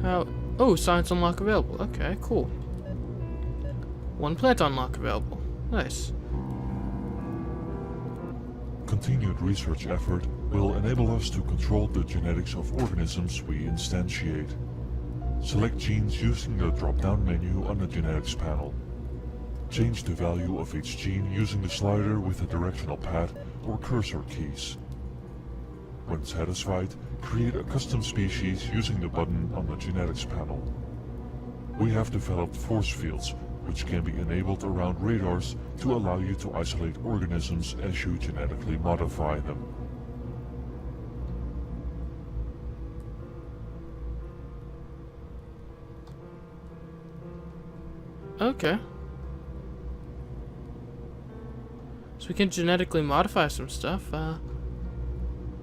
How? Oh, science unlock available. Okay, cool. One plant unlock available. Nice. Continued research effort will enable us to control the genetics of organisms we instantiate. Select genes using the drop-down menu on the genetics panel. Change the value of each gene using the slider with the directional pad or cursor keys. When satisfied, create a custom species using the button on the genetics panel. We have developed force fields, which can be enabled around radars to allow you to isolate organisms as you genetically modify them. Okay. So we can genetically modify some stuff.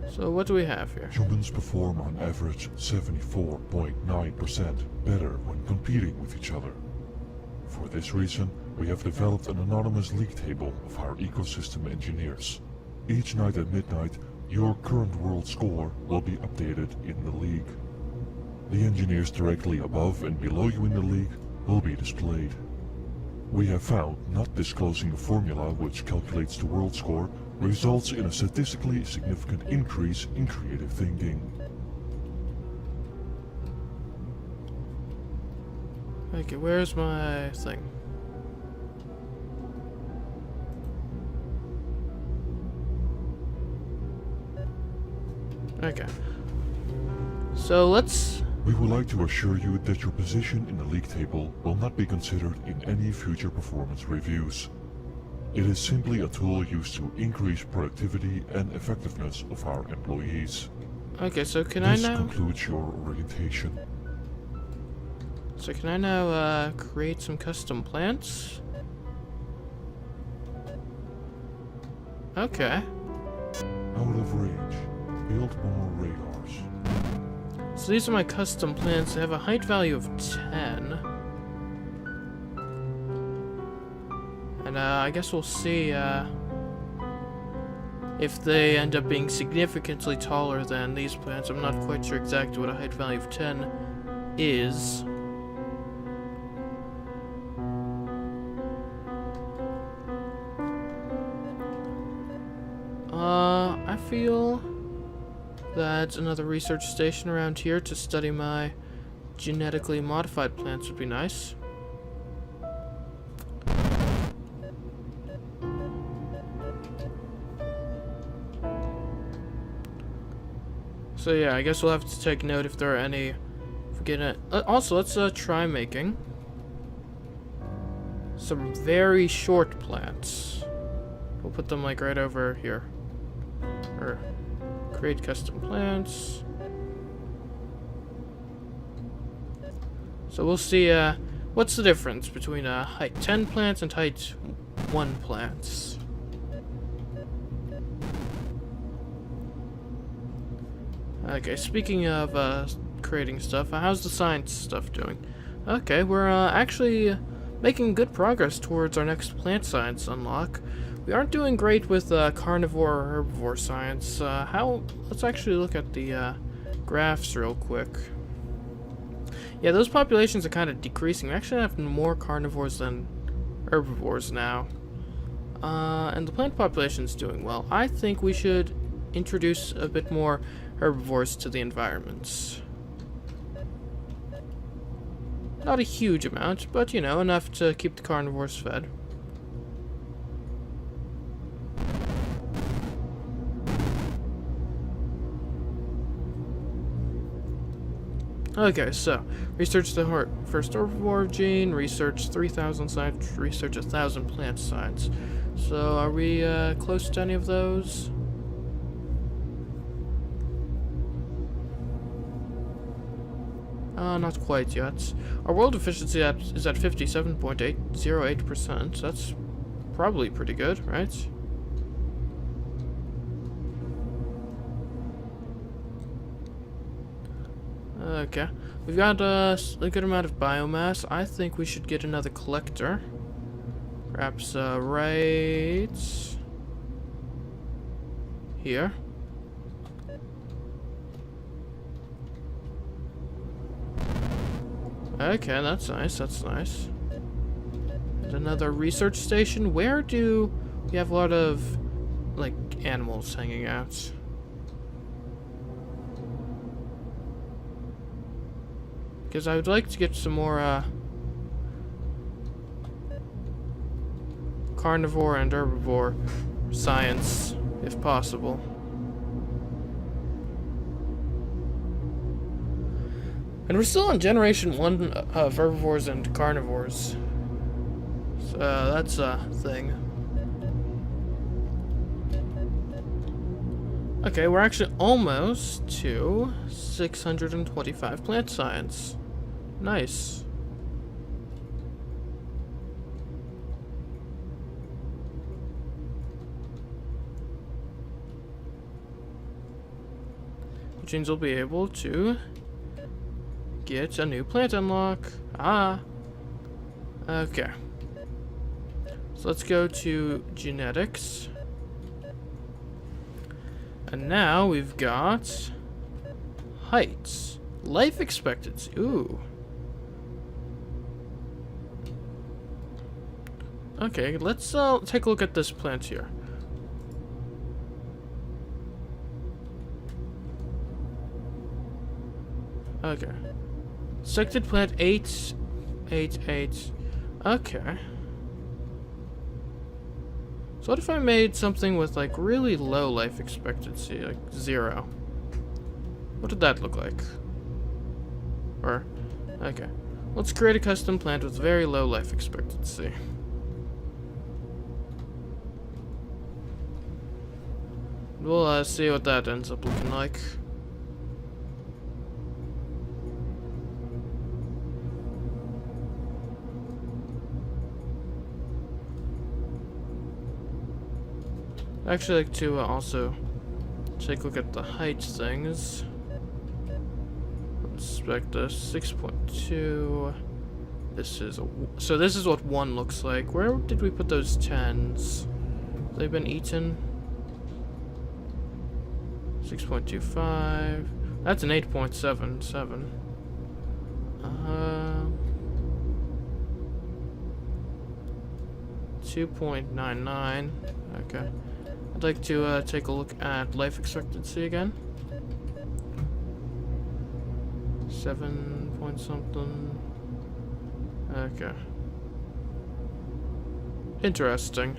So what do we have here? Humans perform on average 74.9% better when competing with each other. For this reason, we have developed an anonymous league table of our ecosystem engineers. Each night at midnight, your current world score will be updated in the league. The engineers directly above and below you in the league will be displayed. We have found not disclosing the formula which calculates the world score results in a statistically significant increase in creative thinking. Okay, where's my thing? Okay. So let's... We would like to assure you that your position in the league table will not be considered in any future performance reviews. It is simply a tool used to increase productivity and effectiveness of our employees. Okay, so can I now... This concludes your orientation. So can I now create some custom plants? Okay. Out of range. Build more radars. So these are my custom plants. They have a height value of 10. And I guess we'll see if they end up being significantly taller than these plants. I'm not quite sure exactly what a height value of 10 is. I feel that another research station around here to study my genetically modified plants would be nice. So yeah, I guess we'll have to take note if there are any. Also, let's try making some very short plants. We'll put them like right over here. Or create custom plants. So we'll see what's the difference between height 10 plants and height 1 plants. Okay, speaking of creating stuff, how's the science stuff doing? Okay, we're actually making good progress towards our next plant science unlock. We aren't doing great with carnivore or herbivore science. Let's actually look at the graphs real quick. Yeah, those populations are kind of decreasing. We actually have more carnivores than herbivores now. And the plant population is doing well. I think we should introduce a bit more herbivores to the environments. Not a huge amount, but you know, enough to keep the carnivores fed. Okay, so research the first herbivore gene, research 3,000 science, research 1,000 plant science. So are we close to any of those? Not quite yet. Our world efficiency is at 57.808%. That's probably pretty good, right? Okay. We've got a good amount of biomass. I think we should get another collector. Perhaps right here. Okay, that's nice, that's nice. And another research station. Where do we have a lot of, like, animals hanging out? Because I would like to get some more, carnivore and herbivore science, if possible. And we're still on generation 1 of herbivores and carnivores. So that's a thing. Okay, we're actually almost to 625 plant science. Nice. Which means we'll be able to get a new plant unlock. Ah. Okay. So let's go to genetics. And now we've got heights. Life expectancy. Ooh. Okay, let's take a look at this plant here. Okay. Selected plant 888. Okay. So what if I made something with like really low life expectancy, like 0? What did that look like? Or, okay. Let's create a custom plant with very low life expectancy. We'll see what that ends up looking like. I'd actually like to also take a look at the height things. Inspect this 6.2. This is so this is what 1 looks like. Where did we put those 10s? They've been eaten. 6.25. That's an 8.77. 2.99. Okay. I'd like to take a look at life expectancy again. 7 point something. Okay. Interesting.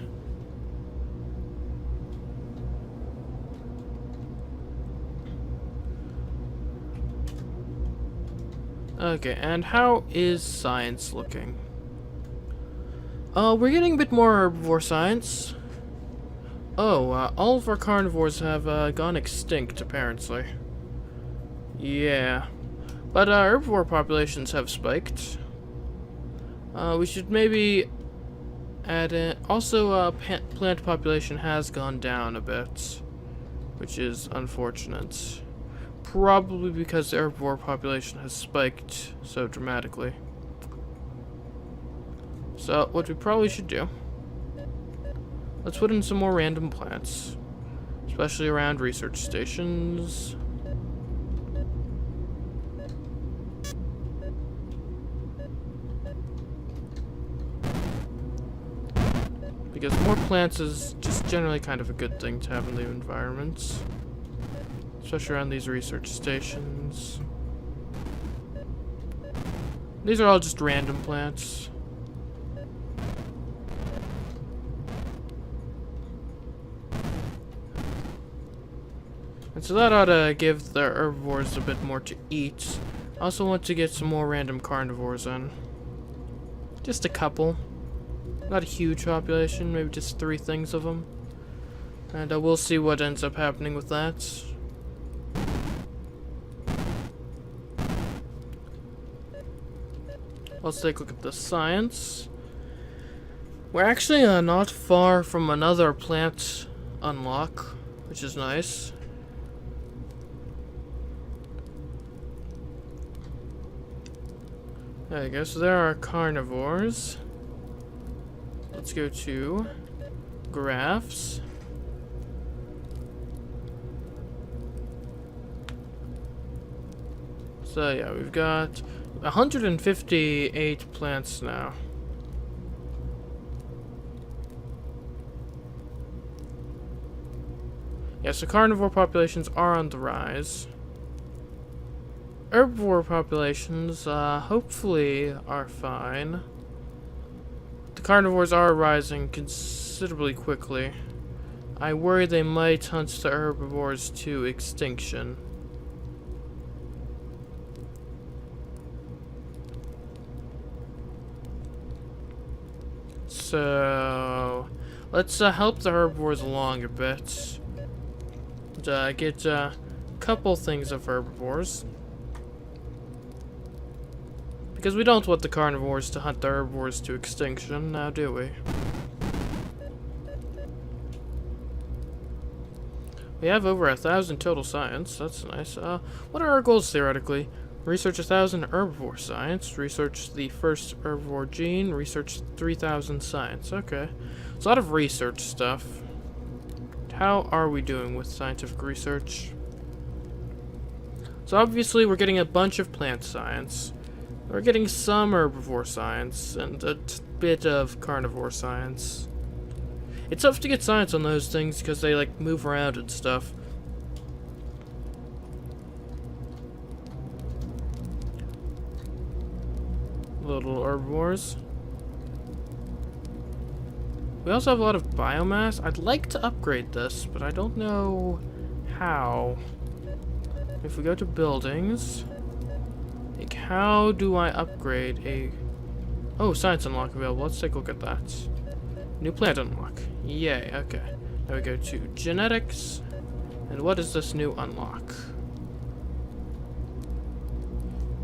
Okay, and how is science looking? We're getting a bit more herbivore science. Oh, all of our carnivores have gone extinct, apparently. Yeah. But herbivore populations have spiked. We should maybe add in... Also, plant population has gone down a bit, which is unfortunate. Probably because the herbivore population has spiked so dramatically. So, what we probably should do... Let's put in some more random plants, especially around research stations. Because more plants is just generally kind of a good thing to have in the environments, especially around these research stations. These are all just random plants. And so that ought to give the herbivores a bit more to eat. I also want to get some more random carnivores in. Just a couple. Not a huge population, maybe just 3 things of them. And we'll see what ends up happening with that. Let's take a look at the science. We're actually not far from another plant unlock, which is nice. There you go, so there are carnivores. Let's go to graphs. So yeah, we've got 158 plants now. Yeah, so carnivore populations are on the rise. Herbivore populations, hopefully are fine. The carnivores are rising considerably quickly. I worry they might hunt the herbivores to extinction. So, let's help the herbivores along a bit. And, get a couple things of herbivores. Because we don't want the carnivores to hunt the herbivores to extinction, now do we? We have over 1,000 total science, that's nice. What are our goals theoretically? Research 1,000 herbivore science, research the first herbivore gene, research 3,000 science. Okay. It's a lot of research stuff. How are we doing with scientific research? So obviously we're getting a bunch of plant science. We're getting some herbivore science, and a bit of carnivore science. It's tough to get science on those things because they, like, move around and stuff. Little herbivores. We also have a lot of biomass. I'd like to upgrade this, but I don't know how. If we go to buildings, like, how do I upgrade a... Oh, science unlock available. Let's take a look at that. New plant unlock. Yay, okay. Now we go to genetics. And what is this new unlock?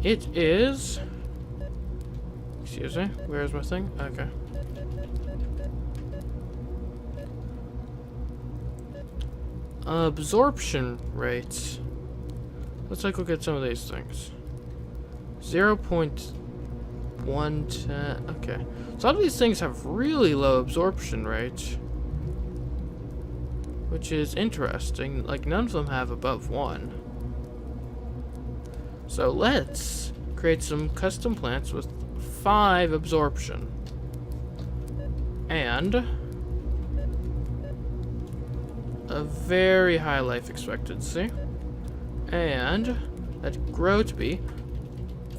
It is... Excuse me, where's my thing? Okay. Absorption rates. Let's take a look at some of these things. 0.110. Okay. So all of these things have really low absorption rates. Which is interesting. Like, none of them have above 1. So let's create some custom plants with 5 absorption. And a very high life expectancy. And that grow to be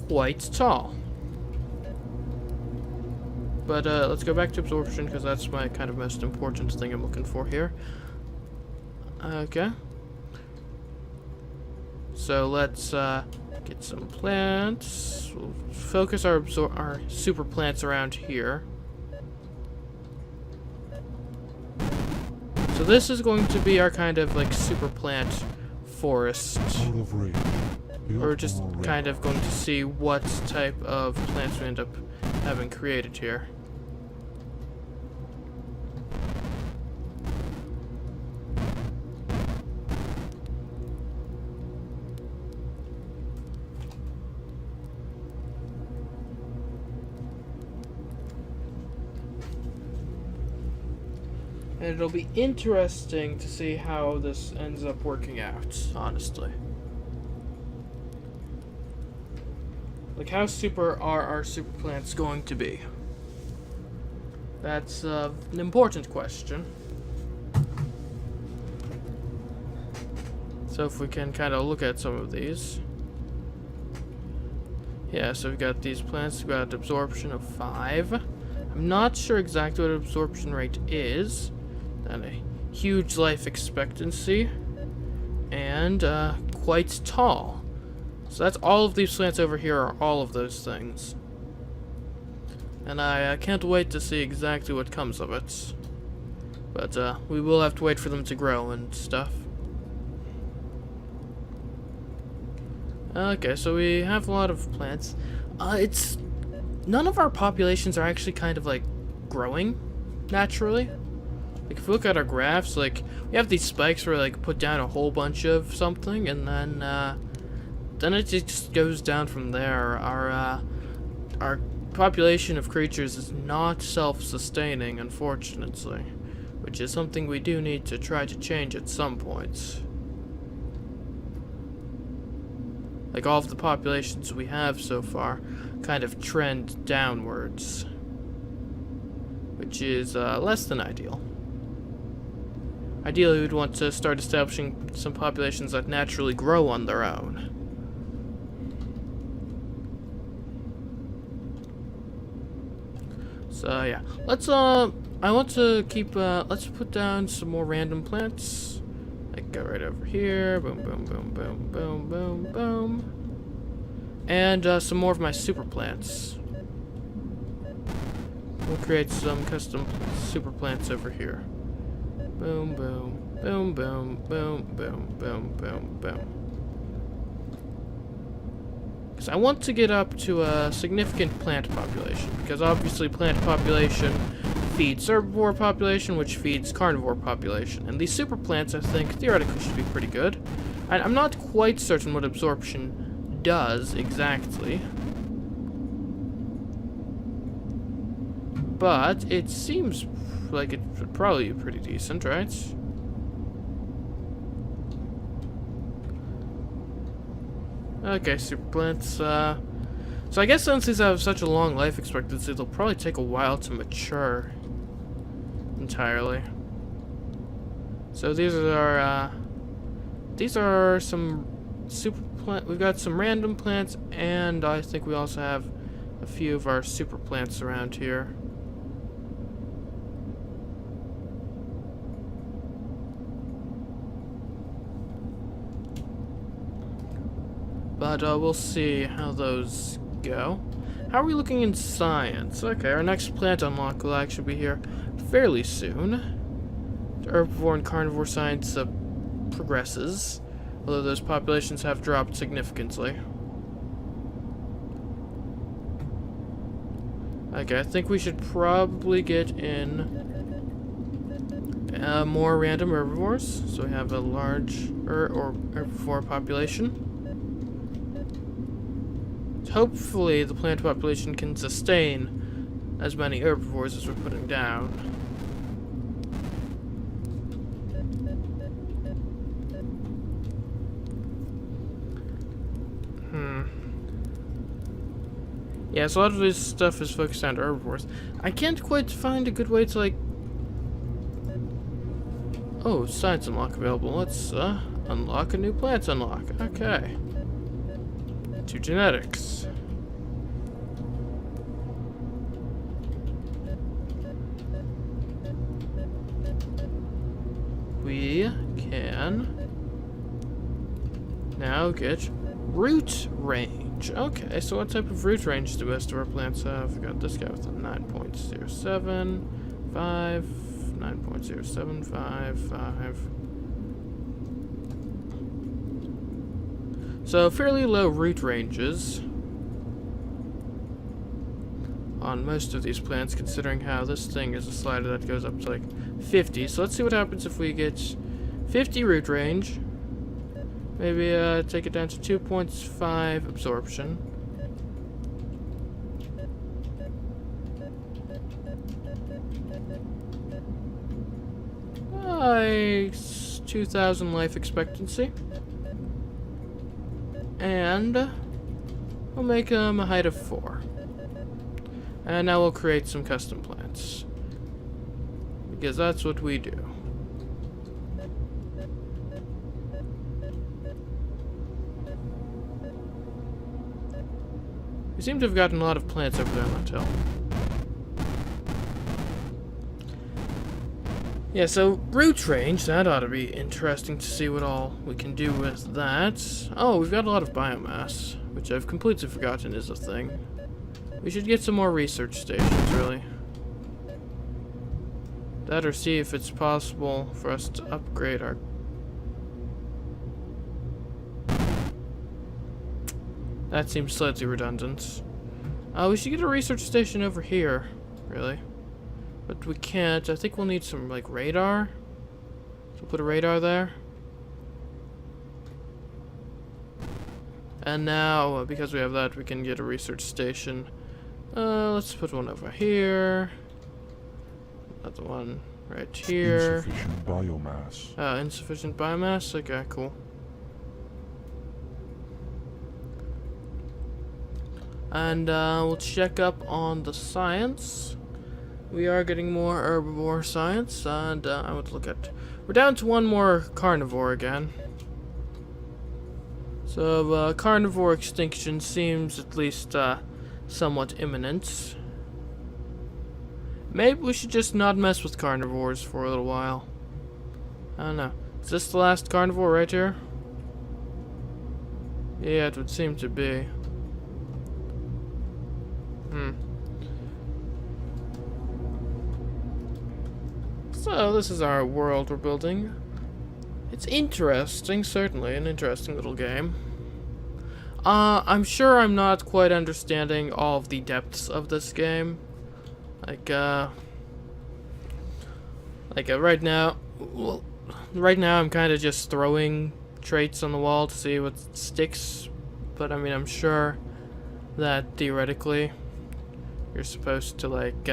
quite tall. But let's go back to absorption because that's my kind of most important thing I'm looking for here. Okay. So let's get some plants. We'll focus our super plants around here. So this is going to be our kind of like super plant forest. We're just kind of going to see what type of plants we end up having created here. And it'll be interesting to see how this ends up working out, honestly. Like, how super are our super plants going to be? That's an important question. So if we can kind of look at some of these. Yeah, so we've got these plants, we've got absorption of 5. I'm not sure exactly what absorption rate is. And a huge life expectancy. And quite tall. So that's all of these plants over here are all of those things. And I can't wait to see exactly what comes of it. But we will have to wait for them to grow and stuff. Okay, so we have a lot of plants. None of our populations are actually kind of like growing naturally. Like, if we look at our graphs, like, we have these spikes where, like, put down a whole bunch of something, and then it just goes down from there. Our population of creatures is not self-sustaining, unfortunately, which is something we do need to try to change at some point. like all of the populations we have so far kind of trend downwards, which is less than ideal. Ideally, we'd want to start establishing some populations that naturally grow on their own. So yeah, let's I want to keep let's put down some more random plants. Like go right over here, boom, boom, boom, boom, boom, boom, boom, and some more of my super plants. We'll create some custom super plants over here. Boom, boom, boom, boom, boom, boom, boom, boom, boom. Because I want to get up to a significant plant population, because obviously plant population feeds herbivore population, which feeds carnivore population. And these super plants, I think, theoretically should be pretty good. I'm not quite certain what absorption does exactly, but it seems like it would probably be pretty decent, right? Okay, super plants. So I guess since these have such a long life expectancy, they'll probably take a while to mature entirely. So these are some super plant. We've got some random plants, and I think we also have a few of our super plants around here. But we'll see how those go. How are we looking in science? Okay, our next plant unlock will actually be here fairly soon. The herbivore and carnivore science progresses, although those populations have dropped significantly. Okay, I think we should probably get in more random herbivores, so we have a large herbivore population. Hopefully the plant population can sustain as many herbivores as we're putting down. Yeah, so a lot of this stuff is focused on herbivores. I can't quite find a good way to, like... Oh, science unlock available. Let's unlock a new plant unlock. Okay. To genetics. We can now get root range. Okay, so what type of root range do most of our plants have? We got this guy with a 9.075, 9.0755. So fairly low root ranges on most of these plants, considering how this thing is a slider that goes up to like 50. So let's see what happens if we get 50 root range. Maybe take it down to 2.5 absorption. Nice. 2,000 life expectancy. And we'll make them a height of 4. And now we'll create some custom plants, because that's what we do. We seem to have gotten a lot of plants over there on that hill. Yeah, so root range, that ought to be interesting to see what all we can do with that. Oh, we've got a lot of biomass, which I've completely forgotten is a thing. We should get some more research stations, really. That, or see if it's possible for us to upgrade our... That seems slightly redundant. We should get a research station over here, really. But we can't. I think we'll need some, like, radar. So we'll put a radar there. And now, because we have that, we can get a research station. Let's put one over here. Another one right here. Insufficient biomass. Insufficient biomass? Okay, cool. And we'll check up on the science. We are getting more herbivore science, and I want to look at... We're down to one more carnivore again. So, carnivore extinction seems at least somewhat imminent. Maybe we should just not mess with carnivores for a little while. I don't know. Is this the last carnivore right here? Yeah, it would seem to be. So, this is our world we're building. It's interesting, certainly an interesting little game. I'm sure I'm not quite understanding all of the depths of this game. Like right now, well, right now I'm kind of just throwing traits on the wall to see what sticks. But I mean, I'm sure that theoretically you're supposed to like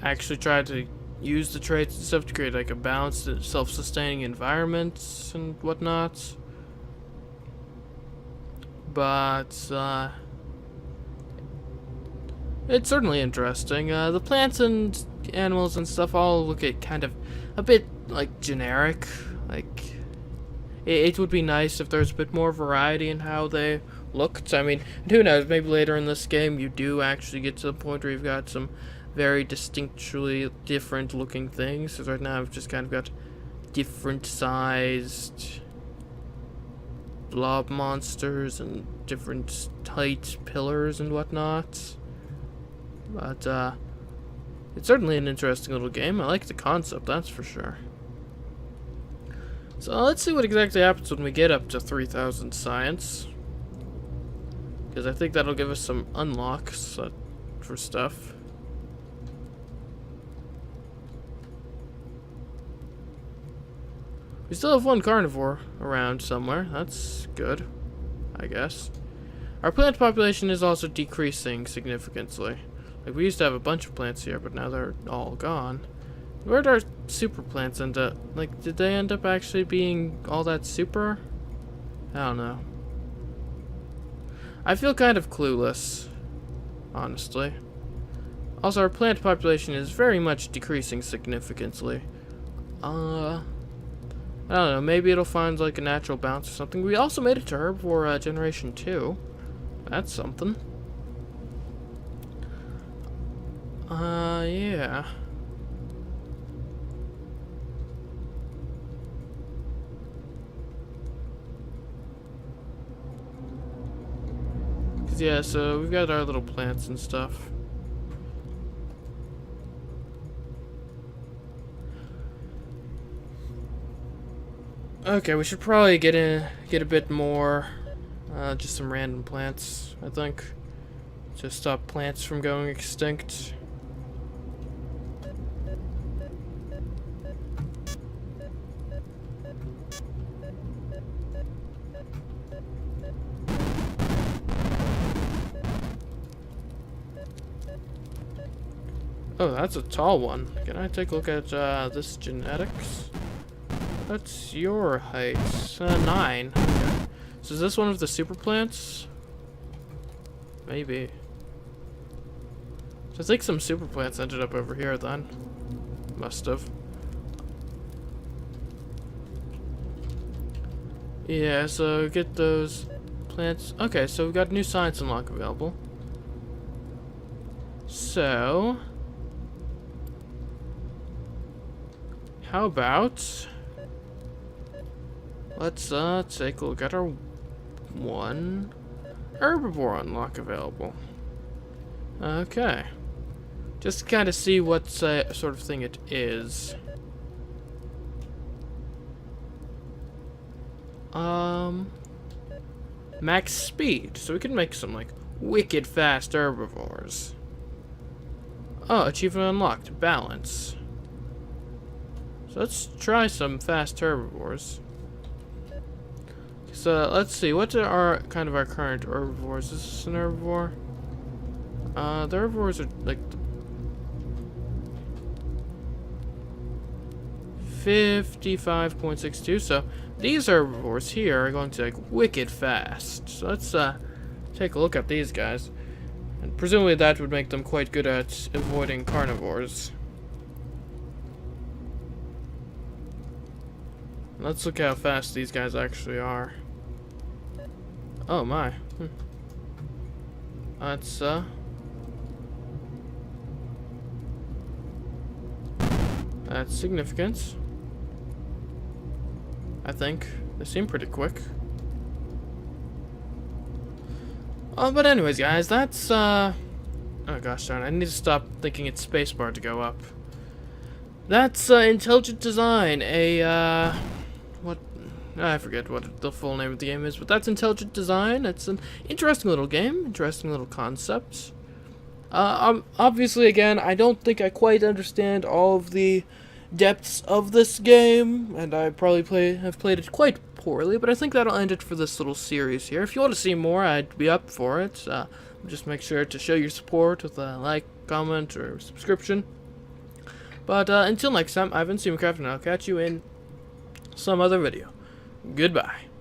actually try to use the traits and stuff to create like a balanced, self-sustaining environment and whatnot. But it's certainly interesting. The plants and animals and stuff all look at kind of a bit like generic. Like it would be nice if there's a bit more variety in how they looked. I mean, who knows? Maybe later in this game you do actually get to the point where you've got some very distinctly different looking things. Because right now I've just kind of got different sized blob monsters and different height pillars and whatnot. But it's certainly an interesting little game. I like the concept, that's for sure. So let's see what exactly happens when we get up to 3000 science. Because I think that'll give us some unlocks for stuff. We still have one carnivore around somewhere. That's good, I guess. Our plant population is also decreasing significantly. Like, we used to have a bunch of plants here, but now they're all gone. Where'd our super plants end up? Like, did they end up actually being all that super? I don't know. I feel kind of clueless, honestly. Also, our plant population is very much decreasing significantly. I don't know, maybe it'll find like a natural bounce or something. We also made it to herbivore generation 2. That's something. Yeah. Yeah, so we've got our little plants and stuff. Okay, we should probably get a bit more, just some random plants, I think, to stop plants from going extinct. Oh, that's a tall one. Can I take a look at this genetics? What's your height? 9. Okay. So is this one of the super plants? Maybe. So I think some super plants ended up over here then. Must have. Yeah, so get those plants. Okay, so we've got a new science unlock available. So how about let's take a look at our one herbivore unlock available. Okay. Just to kind of see what sort of thing it is. Max speed. So we can make some like wicked fast herbivores. Oh, achievement unlocked. Balance. So let's try some fast herbivores. So let's see, what are our current herbivores? Is this an herbivore? The herbivores are like 55.62. So these herbivores here are going to like wicked fast. So let's take a look at these guys. And presumably that would make them quite good at avoiding carnivores. Let's look how fast these guys actually are. Oh my. That's significant. I think. They seem pretty quick. But anyways, guys, that's, oh gosh darn, I need to stop thinking it's spacebar to go up. That's, Intelligent Design, what, I forget what the full name of the game is, but that's Intelligent Design. It's an interesting little game, interesting little concept. Obviously, again, I don't think I quite understand all of the depths of this game, and I probably have played it quite poorly, but I think that'll end it for this little series here. If you want to see more, I'd be up for it. Just make sure to show your support with a like, comment, or subscription. But until next time, I've been Steamcraft, and I'll catch you in some other video. Goodbye.